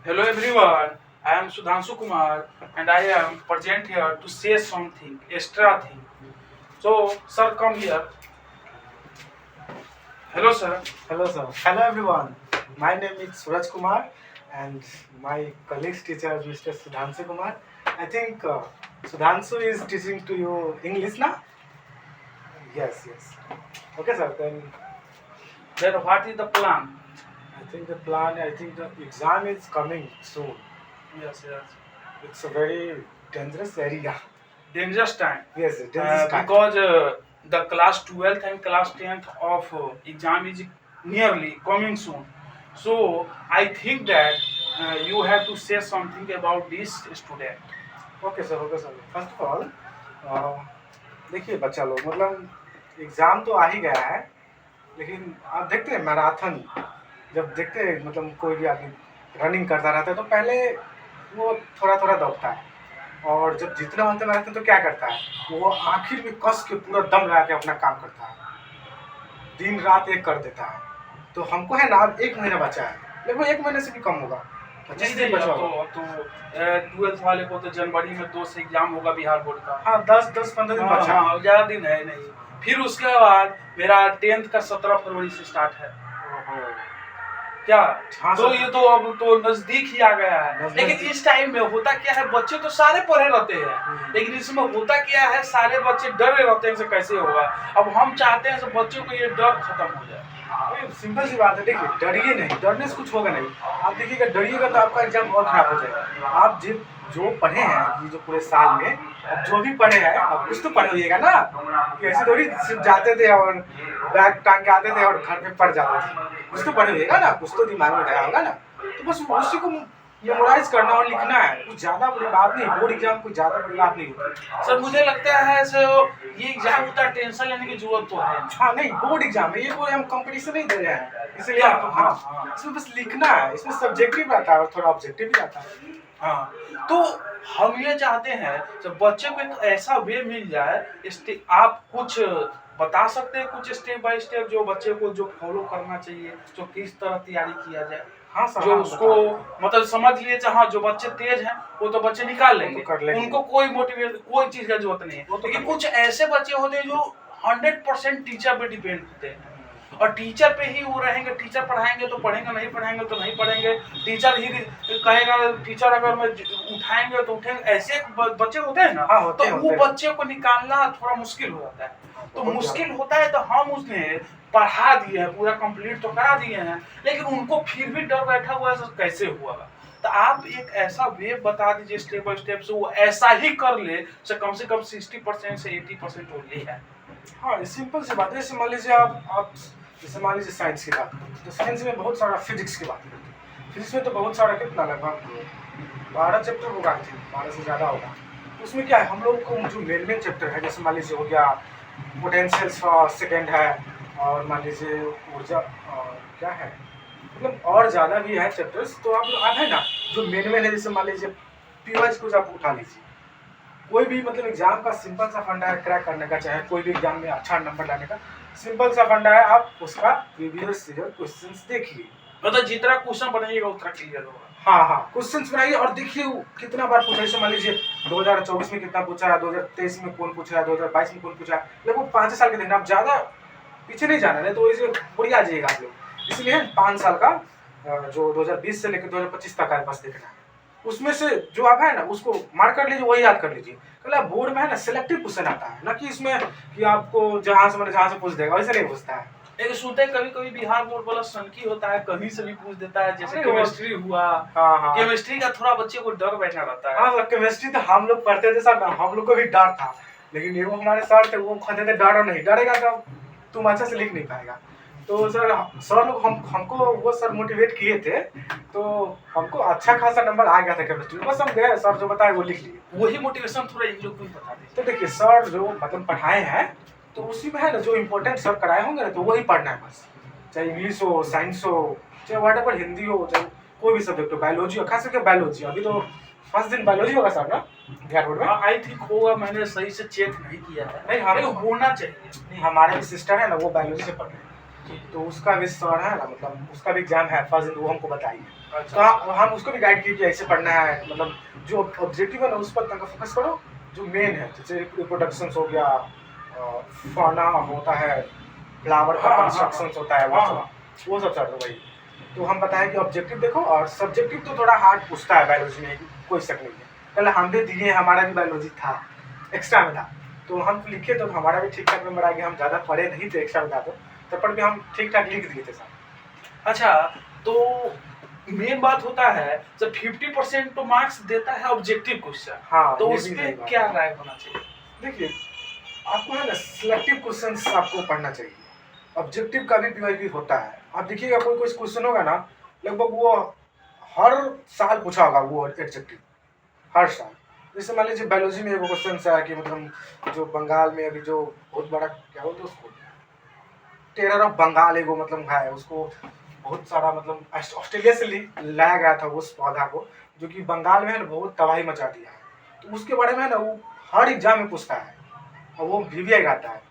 Hello everyone, I am Sudhanshu Kumar and I am present here to say something, extra thing. So, sir, come here. Hello, sir. Hello, sir. Hello, everyone. My name is Suraj Kumar, and my colleague's teacher is Mr. Sudhanshu Kumar. I think Sudhanshu is teaching to you English now? Yes. Okay, sir. Then Then, what is the plan? I think the exam is coming soon. Yes. It's a very dangerous area. Dangerous time. Yes, dangerous time. Because the class 12th and class 10th of exam is nearly coming soon. So, I think that you have to say something about this student. Okay sir first of all देखिए बच्चा लोग मतलब exam तो आ ही गया है, लेकिन आप देखते हैं मैराथन जब देखते हैं मतलब कोई भी आदमी रनिंग करता रहता है तो पहले वो थोड़ा थोड़ा दौड़ता है, और जब जितना होता है मैराथन तो क्या करता है वो आखिर में कस के पूरा दम लगा के अपना काम करता है, दिन रात एक कर देता है। तो हमको है ना अब 1 महीना बचा है, लगभग 1 महीने से भी कम होगा, 25 दिन बचा होगा। तो 12th वाले को तो जनवरी में 2 से एग्जाम होगा बिहार बोर्ड का। हाँ 10-15 दिन बचा है। हाँ, ज्यादा दिन है नहीं। फिर उसके बाद मेरा 10th का 17 फरवरी से स्टार्ट है। क्या हाँ, तो ये तो अब तो नजदीक ही आ गया है। लेकिन इस टाइम में होता क्या है, बच्चे तो सारे पढ़े रहते हैं, लेकिन इसमें होता क्या है, सारे बच्चे डरे रहते हैं कि कैसे होगा। अब हम चाहते हैं कि बच्चों को ये डर खत्म हो जाए। सिंपल सी बात है, देखिए डरिए नहीं, डरने से कुछ होगा नहीं। आप देखिएगा डरिएगा तो आपका एग्जाम और खराब हो जाएगा। आप जो पढ़े हैं ये जो पूरे साल में, अब जो भी पढ़े हैं अब कुछ तो पढ़े होइएगा ना, कि ऐसे थोड़ी सिर्फ जाते थे और बैग टांग के आते थे और घर में पढ़ जाते थे। कुछ तो पढ़े होइएगा ना, कुछ तो दिमाग में रहा होगा ना, तो बस उसी को मेमोराइज करना और लिखना है। कुछ ज्यादा बड़ी बात नहीं, बोर्ड एग्जाम कुछ ज्यादा बड़ी बात नहीं होती। सर मुझे लगता है सर ये एग्जाम उतना टेंशन लेने की जरूरत तो है। हाँ नहीं, बोर्ड एग्जाम है ये, कोई हम कंपटीशन नहीं दे रहे हैं, इसलिए हाँ इसमें बस लिखना है। इसमें सब्जेक्टिव रहता है और थोड़ा ऑब्जेक्टिव भी रहता है। हाँ, तो हम ये चाहते हैं जब बच्चे को एक ऐसा वे मिल जाए, आप कुछ बता सकते हैं कुछ स्टेप बाय स्टेप जो बच्चे को जो फॉलो करना चाहिए, जो किस तरह तैयारी किया जाए। हाँ सर, जो उसको मतलब समझ लिए, हाँ जो बच्चे तेज हैं वो तो बच्चे निकाल लेंगे, उनको कोई मोटिवेट कोई चीज का जरूरत नहीं है। लेकिन कुछ ऐसे बच्चे होते हैं जो 100% टीचर पे डिपेंड होते हैं, और टीचर पे ही वो रहेंगे। टीचर पढ़ाएंगे तो पढ़ेंगे, नहीं पढ़ाएंगे तो नहीं पढ़ेंगे। टीचर ही कहेगा, टीचर अगर मैं उठाएंगे तो उठेंगे, ऐसे बच्चे होते हैं ना। तो वो बच्चे को निकालना थोड़ा मुश्किल हो जाता है। तो मुश्किल होता है तो हम उसने पढ़ा दिए हैं, पूरा कंप्लीट तो करा दिए हैं, लेकिन उनको फिर भी डर बैठा हुआ है तो कैसे हुआ। तो आप एक ऐसा वे बता दीजिए स्टेप बाय स्टेप से वो ऐसा ही कर ले, से कम 60% से 80% वो ले है। हाँ सिंपल सी बात है। जैसे मान लीजिए आप जैसे मान लीजिए साइंस की बात करें तो साइंस में बहुत सारा फिजिक्स की बात करते हैं। फिजिक्स में तो बहुत सारा कितना लगभग 12 चैप्टर होगा, 12 से ज़्यादा होगा। उसमें क्या है, हम लोग को जो मेन चैप्टर है, जैसे मान लीजिए हो गया पोटेंशियल्स का सेकेंड है, और मान लीजिए ऊर्जा क्या है, मतलब और ज़्यादा भी है चैप्टर्स। तो आप है ना जो मेन है, जैसे मान लीजिए पीवाईज कुछ आप उठा लीजिए। कोई भी मतलब एग्जाम का सिंपल सा फंडा है क्रैक करने का, चाहे कोई भी एग्जाम में अच्छा नंबर लाने का सिंपल सा फंडा है। आप उसका प्रीवियस ईयर क्वेश्चंस देखिए, मतलब जितना क्वेश्चन बनाइएगा उतना क्लियर होगा। हाँ क्वेश्चंस बनाइए और देखिए कितना बार पूछा। जैसे मान लीजिए 2024 में कितना पूछा है, 2023 में कौन पूछा है, 2022 में कौन पूछा है, लगभग 5 साल के देखना। आप ज़्यादा पीछे नहीं जाना है तो इसे बुढ़िया आ जाइएगा आप लोग। इसलिए 5 साल का जो 2020 से लेकर 2025 तक है बस देखना है। उसमें से जो आप है ना उसको मार्क कर लीजिए, वही याद कर लीजिए। कल बोर्ड में है ना सिलेक्टिव क्वेश्चन आता है, ना कि इसमें कि आपको जहाँ से पूछ देगा, वैसे नहीं पूछता है। एक सुनते हैं कभी बिहार बोर्ड वाला सनकी होता है, कहीं से भी पूछ देता है। जैसे केमिस्ट्री हुआ, केमिस्ट्री का थोड़ा बच्चे को डर बैठा रहता है। हाँ केमिस्ट्री तो हम लोग पढ़ते थे सर, हम लोग को भी डर था, लेकिन ये वो हमारे सर थे, वो कहते थे डरो नहीं, डरेगा तो तुम अच्छा से लिख नहीं पाएगा। तो सर लोग हमको वो सर मोटिवेट किए थे, तो हमको अच्छा खासा नंबर आ गया था केमिस्ट्री में। बस हम गए, सर जो बताए वो लिख लिए, वही मोटिवेशन थोड़ा इन लोग को बता दें। तो देखिए सर जो मतलब पढ़ाए हैं तो उसी में है ना जो इम्पोर्टेंट सर कराए होंगे ना, तो वही पढ़ना है बस। चाहे इंग्लिश हो, साइंस हो, चाहे व्हाटएवर, हिंदी हो, चाहे कोई भी सब्जेक्ट हो, बायोलॉजी हो, खास करके बायोलॉजी। अभी तो फर्स्ट दिन बायोलॉजी होगा सर ना बिहार बोर्ड में। आई थिंक होगा, मैंने सही से चेक नहीं किया है। नहीं हमें होना चाहिए। हमारे भी सिस्टर है ना वो बायोलॉजी से पढ़ रहे हैं, तो उसका भी सर है ना, मतलब उसका भी एग्जाम है फर्स्ट दिन, वो हमको बताइए। तो अच्छा हम उसको भी गाइड किए कि ऐसे पढ़ना है, मतलब जो ऑब्जेक्टिव है ना उस पर तनका फोकस करो, जो मेन है जैसे रिप्रोडक्शन हो गया, फाना होता है, फ्लावर का हाँ, हाँ, कंस्ट्रक्शन हाँ, होता है, हाँ, वो सब चल रहा भाई। तो हम बताएं कि ऑब्जेक्टिव देखो, और सब्जेक्टिव तो थोड़ा हार्ड पूछता है बायोलॉजी में, कोई शक नहीं है। कल हम भी दिए, हमारा भी बायोलॉजी था, एक्स्ट्रा में था, तो हम लिखे तो हमारा भी ठीक ठाक नंबर आ गया। हम ज़्यादा पढ़े नहीं थे एक्स्ट्रा बता दो, तब पर भी हम ठीक ठाक लिख दिए थे सर। अच्छा। तो मेन बात होता है जब 50% तो मार्क्स देता है ऑब्जेक्टिव क्वेश्चन, हाँ, तो ये उस भी पे सही बात क्या है। राय होना चाहिए? देखिए, आपको है ना सिलेक्टिव क्वेश्चंस आपको पढ़ना चाहिए। ऑब्जेक्टिव का भी पीवाईक्यू होता है, आप देखिएगा कोई कोई क्वेश्चन होगा ना, लगभग वो हर साल पूछा होगा वो ऑब्जेक्टिव, हर साल। जैसे मान लीजिए बायोलॉजी में एगो क्वेश्चन है कि मतलब जो बंगाल में अभी जो बहुत बड़ा क्या बोलते हैं उसको, टेरर ऑफ बंगाल एगो मतलब है, उसको बहुत सारा मतलब ऑस्ट्रेलिया से लाया गया था उस पौधा को, जो कि बंगाल में है ना बहुत तबाही मचा दिया है। तो उसके बारे में है ना वो हर एग्जाम में पूछता है, और वो VVI आता है।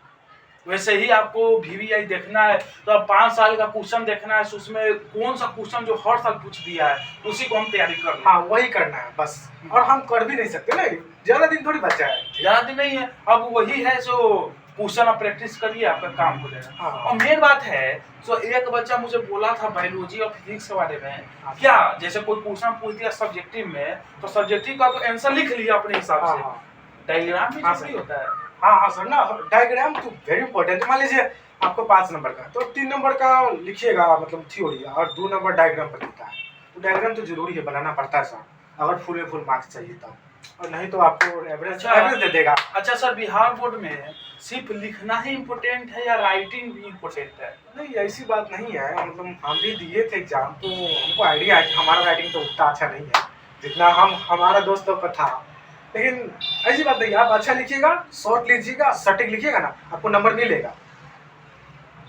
वैसे ही आपको VVI देखना है तो अब 5 साल का क्वेश्चन देखना है, तो उसमें कौन सा क्वेश्चन जो हर साल पूछ दिया है उसी को हम तैयारी कर लें। हाँ, वही करना है बस, और हम कर भी नहीं सकते ना, ज्यादा दिन थोड़ी बचा है। ज्यादा दिन नहीं है, अब वही है जो क्वेश्चन आप प्रैक्टिस करिए, आपका काम हो जाएगा। हाँ। और मेन बात है, तो एक बच्चा मुझे बोला था बायोलॉजी और फिजिक्स के बारे में, हाँ। क्या जैसे कोई क्वेश्चन पूछ दिया सब्जेक्टिव में, तो सब्जेक्टिव का तो आंसर लिख लिया अपने हिसाब हाँ, से, हाँ। डायग्राम भी हाँ, जरूरी सर। होता है। हाँ हाँ सर ना, डायग्राम तो वेरी इंपॉर्टेंट है। मान लीजिए आपको 5 नंबर का, तो 3 नंबर का लिखिएगा मतलब थ्योरी, और 2 नंबर डायग्राम पर लिखता है। तो डायग्राम तो जरूरी है, बनाना पड़ता है सर, अगर फुल में फुल मार्क्स चाहिए तब, और नहीं तो आपको एवरेज दे देगा। अच्छा सर, बिहार बोर्ड में सिर्फ लिखना ही इम्पोर्टेंट है या राइटिंग भी इम्पोर्टेंट है? नहीं, ऐसी बात नहीं है, मतलब हम भी दिए थे एग्जाम, तो हमको आइडिया है कि हमारा राइटिंग तो उतना अच्छा नहीं है जितना हमारा दोस्तों का था। लेकिन ऐसी बात नहीं, आप अच्छा लिखिएगा, शॉर्ट लीजिएगा, सटीक लिखिएगा ना, आपको नंबर मिलेगा।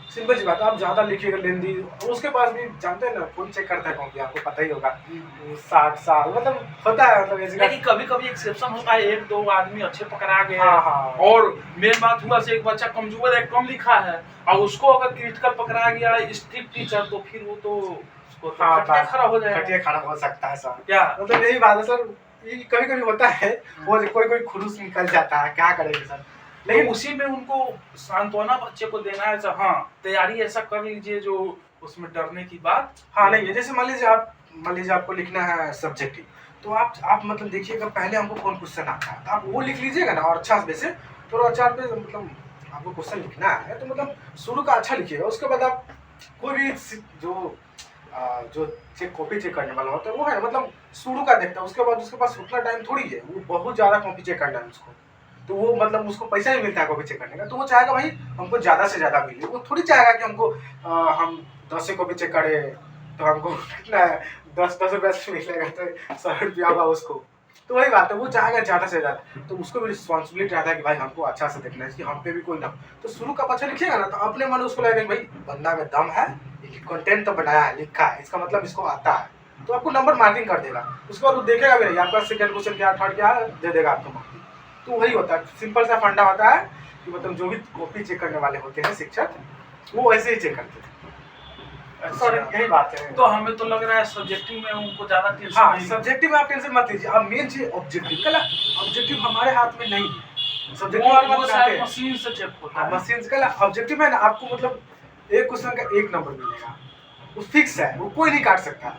सिंपल सी बात है, आप ज्यादा लिखिएगा लेंदी, उसके पास भी जानते हैं ना कौन चेक करता है कॉपी, आपको पता ही होगा। 60 साल मतलब होता है, मतलब ऐसी लेकिन कभी कभी एक्सेप्शन होता है, 1-2 आदमी अच्छे पकड़ा गए। हाँ, हाँ। और मेन बात हुआ से एक बच्चा कमजोर है, कम लिखा है, और उसको अगर क्रिटिकल पकड़ा गया स्ट्रिक्ट टीचर, तो फिर वो तो उसको तो हाँ, खटिया खड़ा हो जाएगा। खटिया खड़ा हो सकता है सर, क्या मतलब यही बात है सर। ये कभी कभी होता है, वो कोई कोई खुरूस निकल जाता है, क्या करेंगे सर। लेकिन उसी में उनको सांत्वना बच्चे को देना है, हाँ तैयारी ऐसा कर लीजिए जो उसमें डरने की बात हाँ नहीं है। जैसे मान लीजिए आपको लिखना है सब्जेक्टिव, तो आप मतलब देखिएगा पहले हमको कौन क्वेश्चन आता है, तो आप वो लिख लीजिएगा ना, और अच्छा वैसे थोड़ा अच्छा पे मतलब आपको क्वेश्चन लिखना है, तो मतलब शुरू का अच्छा लिखिएगा, उसके बाद आप कोई भी जो कॉपी चेक करने वाला होता है वो है ना, मतलब शुरू का देखता है, उसके बाद उसके पास उतना टाइम थोड़ी है, वो बहुत ज़्यादा कॉपी चेक करना है उसको, तो वो मतलब उसको पैसा ही मिलता है कॉपी चेक करने का, तो वो चाहेगा भाई हमको ज़्यादा से ज़्यादा मिले, वो थोड़ी चाहेगा कि हमको हम 10 से कॉपी चेक करें तो हमको कितना 10 रुपया से मिलेगा, तो 100 रुपया होगा उसको। तो वही बात है, वो चाहेगा ज़्यादा से ज़्यादा, तो उसको भी रिस्पॉन्सिबिलिटी रहता है कि भाई हमको अच्छा से देखना है कि हम पे भी कोई ना। तो शुरू का अच्छा लिखिएगा ना, तो अपने मन उसको लगेगा भाई बंदा में दम है, कंटेंट तो बनाया है, लिखा है, इसका मतलब इसको आता है, तो आपको नंबर मार्किंग कर देगा। उसके बाद वो देखेगा भी नहीं आपका सेकंड क्वेश्चन क्या, थर्ड क्या है, दे देगा आपको मार्किंग। तो वही होता है, सिंपल सा फंडा होता है कि मतलब जो भी कॉपी चेक करने वाले होते हैं शिक्षक, वो ऐसे ही चेक करते हैं। सर यही बात है। तो हमें तो लग रहा है सब्जेक्टिव में उनको ज्यादा टेंशन हाँ, नहीं है। सब्जेक्टिव में आप टेंशन मत लीजिए, अब मेन चीज ऑब्जेक्टिव, कल ऑब्जेक्टिव हमारे हाथ में नहीं है, सब्जेक्टिव वो शायद मशीन से चेक होता है। मशीन से। कल ऑब्जेक्टिव है ना, आपको मतलब एक क्वेश्चन का 1 नंबर मिलेगा, वो फिक्स है, वो कोई नहीं काट सकता,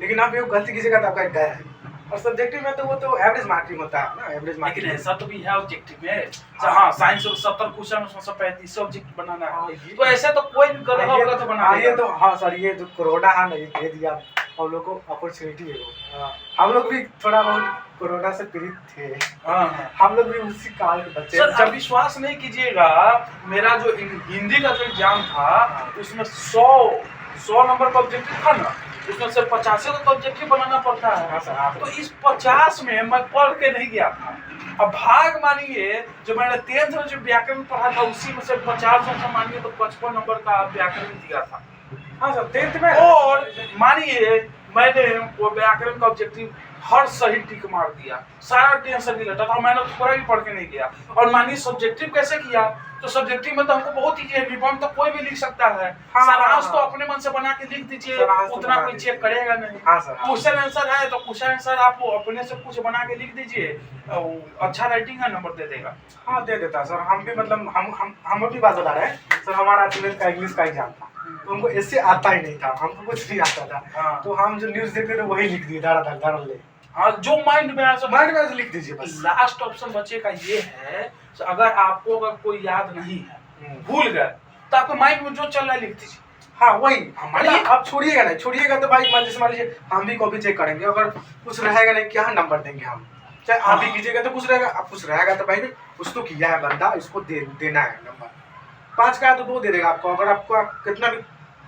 लेकिन आप ये गलती कीजिएगा तो आपका गया है। और सब्जेक्टिव में तो वो तो एवरेज मार्किंग होता है ना, एवरेज मार्किंग। लेकिन ऐसा तो भी है ऑब्जेक्टिव में, हाँ साइंस में 70 क्वेश्चन में 35 ऑब्जेक्ट बनाना है, तो ऐसे तो कोई भी कर रहा होगा तो बना ये तो हाँ सर, ये जो कोरोना है ना, ये दे दिया हम लोग को अपॉर्चुनिटी है वो। हम लोग भी थोड़ा बहुत कोरोना से पीड़ित थे, हम लोग भी उसी काल के बच्चे। सर जब विश्वास नहीं कीजिएगा, मेरा जो हिंदी का जो एग्जाम था उसमें 100 नंबर का ऑब्जेक्टिव था ना, उसमें से 50 का ऑब्जेक्टिव बनाना पड़ता है। तो इस 50 में मैं पढ़ के नहीं गया था। अब भाग मानिए जो मैंने 10th में जो व्याकरण पढ़ा था उसी में से 50 में से मानिए तो 55 नंबर का व्याकरण दिया था। हाँ सर, 10th में। और मानिए मैंने वो व्याकरण का ऑब्जेक्टिव हर सही टिक मार दिया, सारा टेंशन नहीं लेता था, मैंने थोड़ा भी पढ़ के नहीं किया। और मानिए सब्जेक्टिव कैसे किया, तो सब्जेक्टिव में तो हमको बहुत ईजी है, निबंध तो कोई भी लिख सकता है, हाँ, सारांश हाँ, तो अपने मन से बना के लिख दीजिए, सारांश तो उतना बना कोई दीजिए। चेक करेगा नहीं। हाँ सर, हाँ। क्वेश्चन आंसर है तो क्वेश्चन आंसर आप अपने से कुछ बना के लिख दीजिए, अच्छा राइटिंग है, नंबर दे देगा। हाँ दे देता सर। हम भी मतलब हम अपनी बात बता रहे हैं सर। हमारा 12th का इंग्लिश का एग्जाम था, तो हमको इससे आता ही नहीं था, हमको कुछ नहीं आता था। हाँ। तो हम जो न्यूज़ देखते थे वही लिख दिए, धड़ाधड़ ले। हाँ, जो माइंड में आया माइंड में लिख दीजिए बस। लास्ट ऑप्शन बच्चे का ये है, तो अगर आपको अगर कोई याद नहीं है, भूल गए, तो आपके माइंड में जो चल रहा है लिख दीजिए। हाँ वही हमारी आप छोड़िएगा नहीं, छोड़िएगा तो भाई मान लीजिए हम भी कॉपी चेक करेंगे, अगर कुछ रहेगा नहीं क्या नंबर देंगे हम। चाहे आप ही कीजिएगा तो कुछ रहेगा, अब कुछ रहेगा तो भाई कुछ तो किया है बंदा, इसको देना है नंबर। 5 का है तो 2 दे देगा आपको। अगर आपका कितना भी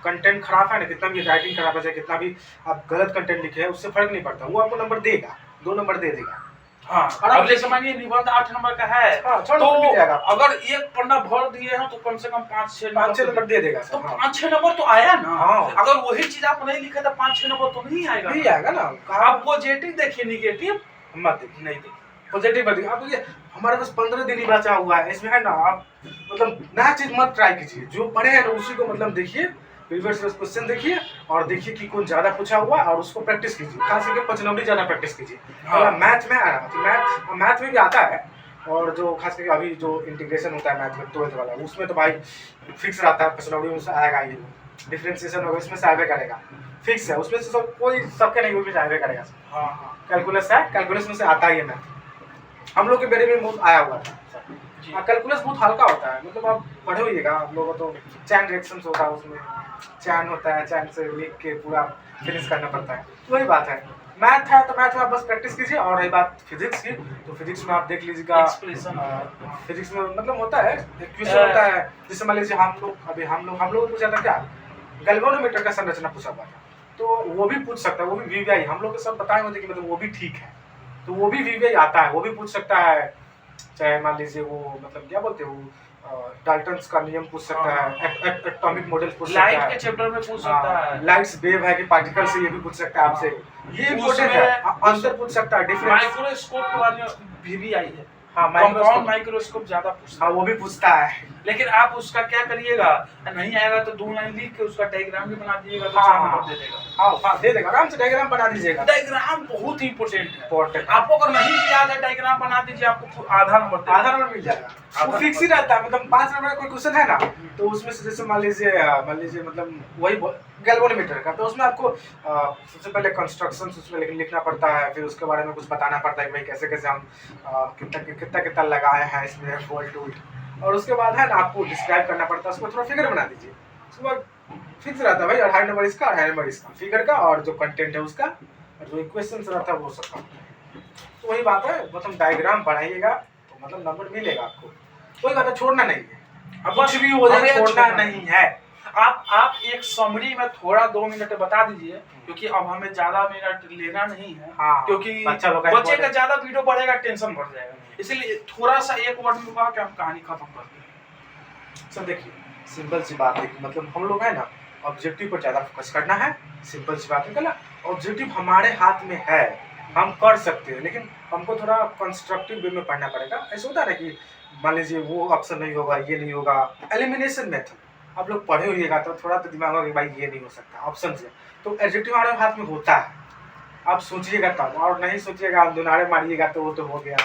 कंटेंट खराब है ना, कितना भी राइटिंग खराब है, चाहे कितना भी आप गलत कंटेंट लिखे हैं, उससे फर्क नहीं पड़ता, वो आपको नंबर देगा, 2 नंबर दे देगा। हाँ, अब जैसे मानिए निबंध 8 नंबर का है, हाँ, 6 तो नंबर मिल जाएगा। अगर एक पन्ना भर दिए हैं तो कम से कम 5-6 नंबर दे देगा तो सर। हाँ। 5-6 नंबर तो आया ना। हाँ। अगर वही चीज आप नहीं लिखे तो 5-6 नंबर तो नहीं आएगा। नहीं आएगा ना। आप पॉजिटिव देखिए, निगेटिव मत देखिए। नहीं देखिए, पॉजिटिव बताइए। अब ये हमारे पास 15 दिन ही बचा हुआ है, इसमें है ना, आप मतलब नया चीज मत ट्राई कीजिए, जो पढ़े हैं ना उसी को मतलब देखिए, प्रीवियस क्वेश्चन देखिए और देखिए कि कौन ज्यादा पूछा हुआ और उसको प्रैक्टिस कीजिए, खास करके 5 नंबरी ज्यादा प्रैक्टिस कीजिए। हाँ। मैथ में आ रहा है, मैथ में भी आता है, और जो खास करके अभी जो इंटीग्रेशन होता है मैथ में 12th वाला, उसमें तो भाई फिक्स रहता है, 5 नंबरी उसमें आएगा ही। डिफरेंशिएशन होगा इसमें से आएगा करेगा, फिक्स है उसमें से, सब कोई सबके नहीं, वो भी आएगा करेगा। हाँ हाँ, कैलकुलस है, कैलकुलस में से आता ही है मैथ। हम लोग के बेरे में बहुत आया हुआ था। कैलकुलस बहुत हल्का होता है, मतलब आप पढ़े होइएगा, आप लोगों को तो चैन रिएक्शंस होता है, उसमें चैन होता है, चैन से लिख के पूरा फिनिश करना पड़ता है, वही बात है। मैथ है तो मैथ में आप बस प्रैक्टिस कीजिए। और रही बात फिजिक्स की, तो फिजिक्स में आप देख लीजिएगा, फिजिक्स में मतलब होता है क्वेश्चन होता है, जैसे मान लीजिए हम लोग पूछा था क्या, गैल्वेनोमीटर का संरचना पूछा हुआ था, तो वो भी पूछ सकता है, वो भी वीवीआई हम लोग के सब बताए होते कि मतलब वो भी ठीक है, तो वो भी वीवीआई आता है, वो भी पूछ सकता है। चाहे मान लीजिए वो मतलब क्या बोलते हैं वो डाल्टन्स का नियम पूछ सकता है, एटॉमिक मॉडल पूछ सकता है, लाइट के चैप्टर में पूछ सकता है, लाइट्स वेव है कि पार्टिकल से, ये भी पूछ सकता है आपसे, ये इम्पोर्टेंट है। आंसर पूछ सकता है, डिफरेंस माइक्रोस्कोप के बारे में भी आई है। हाँ, कंपाउंड माइक्रोस्कोप ज्यादा पूछता हाँ है, वो भी पूछता है। लेकिन आप उसका क्या करिएगा, नहीं आएगा तो 2 लाइन लिख के उसका डायग्राम भी बना दीजिएगा तो 4 नंबर दे देगा। हाँ दे देगा, आराम से डायग्राम बना दीजिएगा। डायग्राम बहुत ही इंपॉर्टेंट है। आपको अगर नहीं भी याद है डायग्राम बना दीजिए, आपको आधा नंबर मिल जाएगा। वो फिक्स ही रहता है, मतलब 5 नंबर का कोई क्वेश्चन है ना, तो उसमें से जैसे मान लीजिए मतलब वही गैल्वेनोमीटर का, तो उसमें आपको सबसे पहले कंस्ट्रक्शन उसमें लिखना पड़ता है, फिर उसके बारे में कुछ बताना पड़ता है कि भाई कैसे कैसे हम कितना लगाए हैं इसमें वोल्ट वोल्ट, और उसके बाद है ना आपको डिस्क्राइब करना पड़ता है, उसको थोड़ा फिगर बना दीजिए। उसके बाद फिक्स रहता है भाई, 2.5 नंबर इसका, 2.5 नंबर इसका, फिगर का, और जो कंटेंट है उसका, और जो इक्वेशन रहता है वो सबका। तो वही बात है, मतलब डायग्राम बनाइएगा तो मतलब नंबर मिलेगा आपको, कोई बात है, छोड़ना नहीं है, अब कुछ भी हो जाए छोड़ना नहीं है। आप एक समरी में थोड़ा 2 मिनट बता दीजिए, क्योंकि अब हमें ज्यादा मिनट लेना नहीं है। हाँ, क्योंकि बच्चे का ज्यादा वीडियो बढ़ेगा, टेंशन बढ़ जाएगा, इसलिए थोड़ा सा एक वर्ड में कहा कि हम कहानी खत्म कर दें। सर देखिए, सिंपल सी बात है कि मतलब हम लोग है ना ऑब्जेक्टिव पर ज़्यादा फोकस करना है। सिंपल सी बात है ना, ऑब्जेक्टिव हमारे हाथ में है, हम कर सकते हैं, लेकिन हमको थोड़ा कंस्ट्रक्टिव वे में पढ़ना पड़ेगा। ऐसा होता है ना कि मान लीजिए वो ऑप्शन नहीं होगा, ये नहीं होगा, एलिमिनेशन मेथड आप लोग पढ़े होइएगा तो थोड़ा तो दिमाग में भाई ये नहीं हो सकता ऑप्शन से, तो एडजेक्टिव हमारे हाथ में होता है, आप सोचिएगा तब, और नहीं सोचिएगा आप दुनारे मारिएगा तो वो तो हो गया,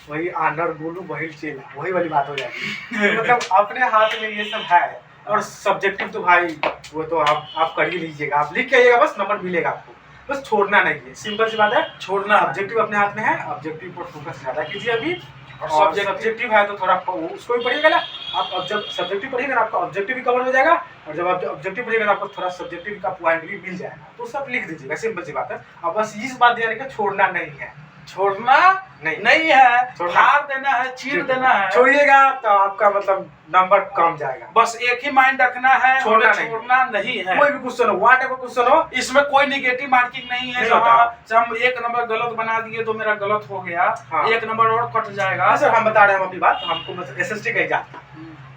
वही आनर बोलू वही चेला, वही वाली बात हो जाएगी। मतलब अपने हाथ में ये सब है, और सब्जेक्टिव तो भाई वो तो आप कर ही लीजिएगा, आप लिख के आइएगा, बस नंबर मिलेगा आपको, बस छोड़ना नहीं है, सिंपल सी बात है, छोड़ना। ऑब्जेक्टिव अपने हाथ में है, ऑब्जेक्टिव पर फोकस ज़्यादा कीजिए अभी, और सब्जेक्टिव है तो थोड़ा उसको भी पढ़िएगा ना आप, जब सब्जेक्टिव पढ़िएगा ना आपका ऑब्जेक्टिव भी कवर हो जाएगा, और जब आप ऑब्जेक्टिव पढ़िएगा ना आपको थोड़ा सब्जेक्टिव का पॉइंट भी मिल जाएगा, तो सब लिख दीजिएगा, सिंपल सी बात है। अब बस इस बात ध्यान रखिए, छोड़ना नहीं है, छोड़ना नहीं है, हार देना है, चीर देना है, छोड़िएगा तो आपका मतलब नंबर कम जाएगा। बस एक ही माइंड रखना है, छोड़ना नहीं है। कोई भी क्वेश्चन हो, व्हाट एवर क्वेश्चन हो, इसमें कोई निगेटिव मार्किंग नहीं है। हम 1 नंबर गलत बना दिए तो मेरा गलत हो गया, 1 नंबर और कट जाएगा। सर हम बता रहे हैं अपनी बात, हमको मतलब एसएसटी का एग्जाम था,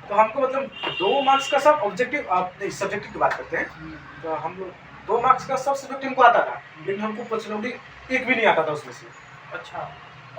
तो हमको मतलब 2 मार्क्स का सब ऑब्जेक्टिव, आप सब्जेक्टिव की बात करते हैं, तो हम लोग 2 मार्क्स का सब सब्जेक्ट इनको आता था, लेकिन हमको पर्सनली एक भी नहीं आता था उसमें से। अच्छा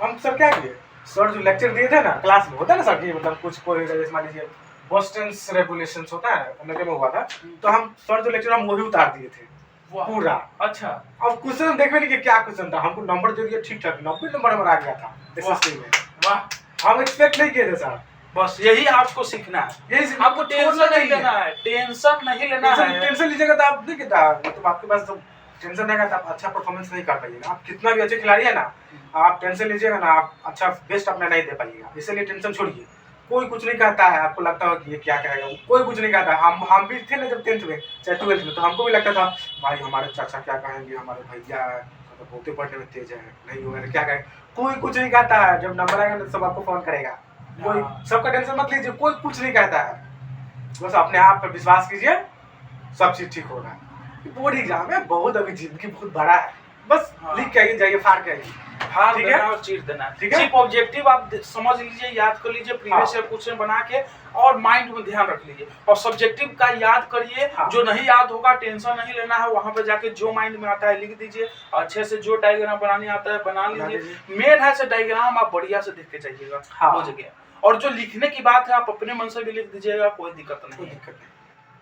हम सर क्या किए, सर जो लेक्चर दिए थे ना क्लास में, होता है ना सर कि मतलब कुछ कोई जैसे मान लीजिए बोस्टन्स रेगुलेशंस होता है, नगे में हुआ था, तो हम सर जो लेक्चर हम वही उतार दिए थे वाह, पूरा। अच्छा अब क्वेश्चन देखने नहीं कि क्या क्वेश्चन था, हमको नंबर दे दिया ठीक ठाक, 90 नंबर हमारा आ गया था एसएसटी में। वाह, हम एक्सपेक्ट नहीं किए थे सर। बस यही आपको सीखना है, यही आपको टेंशन नहीं लेना है, टेंशन नहीं लेना है। टेंशन लीजिएगा तो आप नहीं कितना मतलब आपके पास तो टेंशन रहेगा तो आप अच्छा परफॉर्मेंस नहीं कर पाइएगा। आप कितना भी अच्छे खिलाड़ी है ना, आप टेंशन लीजिएगा ना, आप अच्छा बेस्ट अपना नहीं दे पाइएगा। इसलिए टेंशन छोड़िए, कोई कुछ नहीं कहता है। आपको लगता है कि ये क्या कहेगा, कोई कुछ नहीं कहता है। हम भी थे ना जब 10th में चाहे 12th में, तो हमको भी लगता था भाई हमारे चाचा क्या कहेंगे, हमारे भैया है तो बहुते पढ़ने में तेज है, नहीं होगा क्या कहें। कोई कुछ नहीं कहता है, जब नंबर आएगा तो सब आपको फोन करेगा। कोई सबका टेंशन मत लीजिए, कोई कुछ नहीं कहता है, बस अपने आप पर विश्वास कीजिए, सब चीज ठीक होगा। बोर्ड एग्जाम है, बहुत अभी जिंदगी बहुत बड़ा है, बस लिख के आइए, जाइए फाड़ के आइए, हार ठीक देना है? और चीट देना, ठीक है? सिर्फ ऑब्जेक्टिव आप समझ लीजिए, याद कर लीजिए, प्रीवियस ईयर क्वेश्चन बना के और माइंड में ध्यान रख लीजिए, और सब्जेक्टिव का याद करिए। हाँ। जो नहीं याद होगा टेंशन नहीं लेना है, वहां पे जाके जो माइंड में आता है लिख दीजिए, अच्छे से जो डायग्राम बनाने आता है बना लीजिए। मेन है से डायग्राम आप बढ़िया से देख के जाइएगा, हाँ। हो जाएगा। और जो लिखने की बात है आप अपने मन से भी लिख दीजिएगा, कोई दिक्कत नहीं है। दिक्कत नहीं।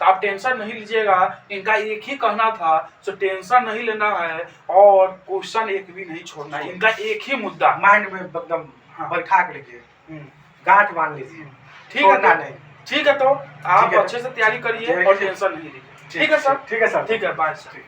तो आप टेंशन नहीं लीजिएगा, इनका एक ही कहना था, सो टेंशन नहीं लेना है और क्वेश्चन एक भी नहीं छोड़ना है, इनका एक ही मुद्दा। माइंड में एकदम हाँ। बैठा के लिखिए, हम्म, गांठ बांध लीजिए, ठीक है छोड़ना तो नहीं। ठीक है तो आप ठीक है। अच्छे से तैयारी करिए ठीक और है। टेंशन नहीं लीजिए। ठीक है सर, ठीक है सर, ठीक है, बाय सर। ठीक।